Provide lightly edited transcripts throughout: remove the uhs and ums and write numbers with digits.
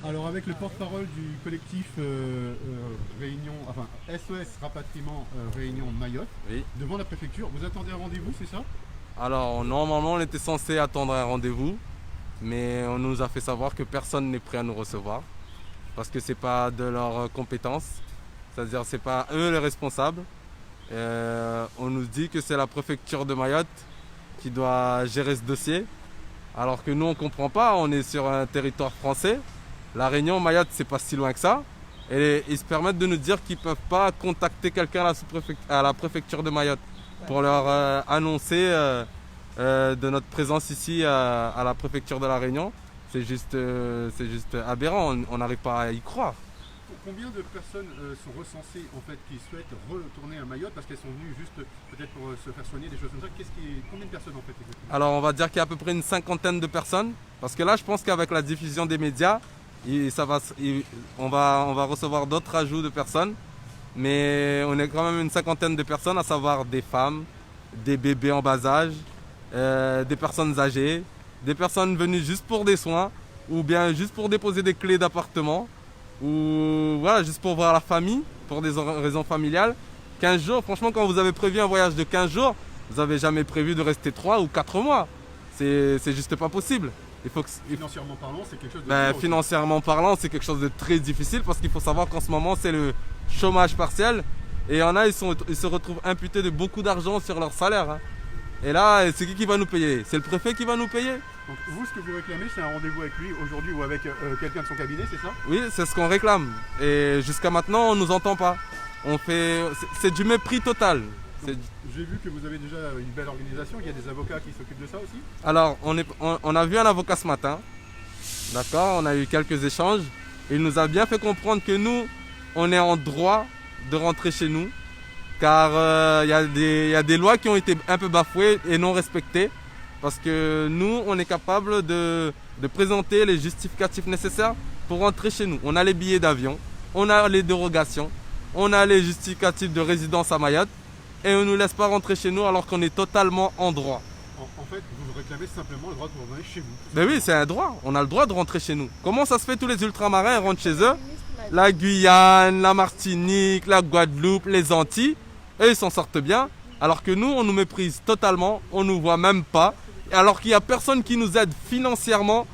Alors avec le porte-parole du collectif Réunion, enfin SOS Rapatriement Réunion Mayotte, Oui. devant la préfecture, vous attendez un rendez-vous, c'est ça? Alors, normalement, on était censé attendre un rendez-vous, mais on nous a fait savoir que personne n'est prêt à nous recevoir parce que c'est pas de leur compétence, c'est-à-dire c'est pas eux les responsables. On nous dit que c'est la préfecture de Mayotte qui doit gérer ce dossier, alors que nous on comprend pas, on est sur un territoire français. La Réunion, Mayotte, c'est pas si loin que ça. Et ils se permettent de nous dire qu'ils peuvent pas contacter quelqu'un à la préfecture de Mayotte pour leur annoncer de notre présence ici à la préfecture de la Réunion. C'est juste aberrant, on n'arrive pas à y croire. Combien de personnes sont recensées en fait qui souhaitent retourner à Mayotte parce qu'elles sont venues juste peut-être pour se faire soigner, des choses comme ça? Combien de personnes en fait exactement? Alors on va dire qu'il y a à peu près une cinquantaine de personnes, parce que là je pense qu'avec la diffusion des médias, on va recevoir d'autres ajouts de personnes, mais on est quand même une cinquantaine de personnes, à savoir des femmes, des bébés en bas âge, des personnes âgées, des personnes venues juste pour des soins, ou bien juste pour déposer des clés d'appartement, ou voilà, juste pour voir la famille, pour des raisons familiales. 15 jours, franchement, quand vous avez prévu un voyage de 15 jours, vous n'avez jamais prévu de rester 3 ou 4 mois. C'est juste pas possible. Financièrement parlant, c'est quelque chose de financièrement parlant, c'est quelque chose de très difficile parce qu'il faut savoir qu'en ce moment, c'est le chômage partiel. Et il y en a, ils se retrouvent imputés de beaucoup d'argent sur leur salaire. Hein. Et là, c'est qui va nous payer? C'est le préfet qui va nous payer? Donc vous, ce que vous réclamez, c'est un rendez-vous avec lui aujourd'hui ou avec quelqu'un de son cabinet, c'est ça? Oui, c'est ce qu'on réclame. Et jusqu'à maintenant, on ne nous entend pas. C'est du mépris total. J'ai vu que vous avez déjà une belle organisation, il y a des avocats qui s'occupent de ça aussi? Alors, on a vu un avocat ce matin, d'accord, on a eu quelques échanges. Il nous a bien fait comprendre que nous, on est en droit de rentrer chez nous, car il y a des lois qui ont été un peu bafouées et non respectées, parce que nous, on est capable de présenter les justificatifs nécessaires pour rentrer chez nous. On a les billets d'avion, on a les dérogations, on a les justificatifs de résidence à Mayotte, et on ne nous laisse pas rentrer chez nous alors qu'on est totalement en droit. En fait, vous réclamez simplement le droit de rentrer chez vous. Ben oui, c'est un droit. On a le droit de rentrer chez nous. Comment ça se fait tous les ultramarins rentrent chez eux? La Guyane, la Martinique, la Guadeloupe, les Antilles, eux ils s'en sortent bien. Alors que nous, on nous méprise totalement, on nous voit même pas. Alors qu'il n'y a personne qui nous aide financièrement,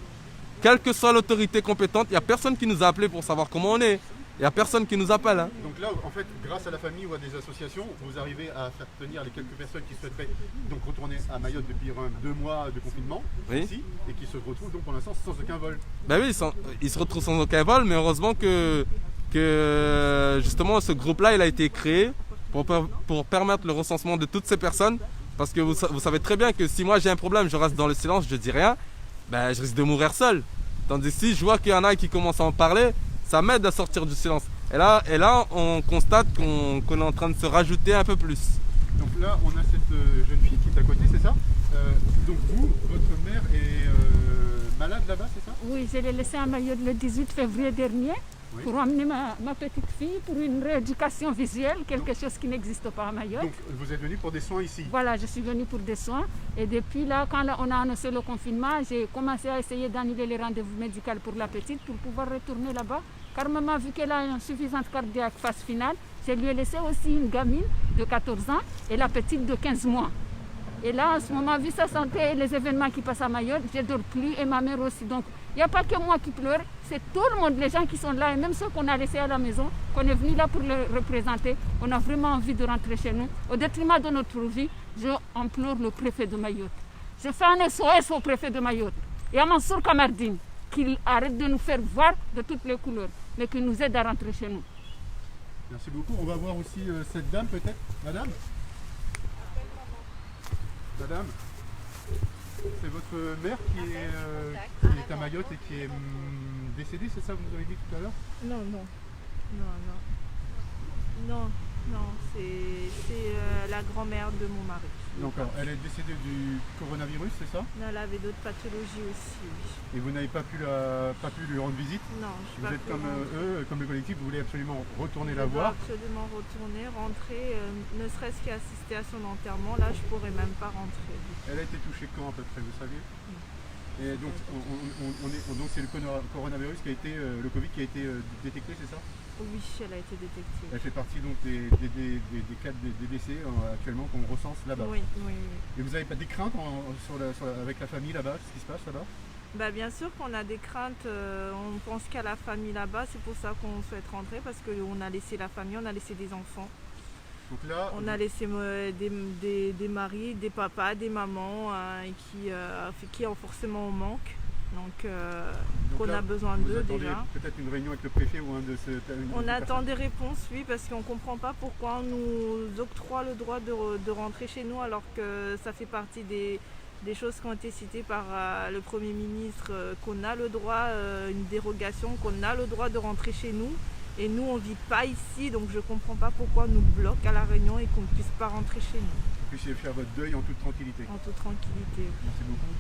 quelle que soit l'autorité compétente, il n'y a personne qui nous a appelé pour savoir comment on est. Il n'y a personne qui nous appelle. Hein. Donc là, en fait, grâce à la famille ou à des associations, vous arrivez à faire tenir les quelques personnes qui souhaiteraient donc retourner à Mayotte depuis 2 mois de confinement ici et qui se retrouvent donc pour l'instant sans aucun vol. Ben oui, ils se retrouvent sans aucun vol, mais heureusement que justement ce groupe-là, il a été créé pour permettre le recensement de toutes ces personnes. Parce que vous savez très bien que si moi j'ai un problème, je reste dans le silence, je dis rien, ben je risque de mourir seul. Tandis que si je vois qu'il y en a qui commencent à en parler, ça m'aide à sortir du silence. Et là on constate qu'on est en train de se rajouter un peu plus. Donc là, on a cette jeune fille qui est à côté, c'est ça? Donc vous, votre mère est malade là-bas, c'est ça? Oui, je l'ai laissée à Mayotte le 18 février dernier pour emmener ma petite fille pour une rééducation visuelle, quelque chose qui n'existe pas à Mayotte. Donc vous êtes venu pour des soins ici? Voilà, je suis venue pour des soins. Et depuis là, quand on a annoncé le confinement, j'ai commencé à essayer d'annuler les rendez-vous médicaux pour la petite pour pouvoir retourner là-bas. Car maman, vu qu'elle a une insuffisance cardiaque phase finale, je lui ai laissé aussi une gamine de 14 ans et la petite de 15 mois. Et là, en ce moment, vu sa santé et les événements qui passent à Mayotte, je ne dors plus et ma mère aussi. Donc, il n'y a pas que moi qui pleure, c'est tout le monde, les gens qui sont là et même ceux qu'on a laissés à la maison, qu'on est venu là pour les représenter. On a vraiment envie de rentrer chez nous. Au détriment de notre vie, je implore le préfet de Mayotte. Je fais un SOS au préfet de Mayotte et à Mansour Kamardine qu'il arrête de nous faire voir de toutes les couleurs, mais qu'il nous aide à rentrer chez nous. Merci beaucoup. On va voir aussi cette dame peut-être. Madame? Madame, c'est votre mère qui est à Mayotte et qui est décédée, c'est ça que vous avez dit tout à l'heure? Non, c'est la grand-mère de mon mari. Donc elle est décédée du coronavirus, c'est ça? Elle avait d'autres pathologies aussi, oui. Et vous n'avez pas pu lui rendre visite? Non, je Vous suis êtes pas comme eux, comme le collectif, vous voulez absolument retourner la Je dois voir? absolument retourner, rentrer, ne serait-ce qu'assister à son enterrement. Là, je pourrais même pas rentrer. Elle a été touchée quand à peu près, vous savez? Et donc, donc c'est le coronavirus qui a été, le Covid qui a été détecté, c'est ça? Oui, elle a été détectée. Elle fait partie donc des cas des décès actuellement qu'on recense là-bas. Oui, oui, oui. Et vous n'avez pas des craintes avec la famille là-bas, ce qui se passe là-bas? Bah, bien sûr qu'on a des craintes, on pense qu'à la famille là-bas, c'est pour ça qu'on souhaite rentrer, parce qu'on a laissé la famille, on a laissé des enfants. Donc là, on a laissé des maris, des papas, des mamans qui ont forcément au manque. Donc qu'on a besoin d'eux déjà. Peut-être une réunion avec le préfet ou un de ces... On attend des réponses, oui, parce qu'on ne comprend pas pourquoi on nous octroie le droit de rentrer chez nous alors que ça fait partie des choses qui ont été citées par le Premier ministre, qu'on a le droit, une dérogation, qu'on a le droit de rentrer chez nous. Et nous, on ne vit pas ici, donc je ne comprends pas pourquoi on nous bloque à La Réunion et qu'on ne puisse pas rentrer chez nous. Vous puissiez faire votre deuil en toute tranquillité. En toute tranquillité. Merci beaucoup.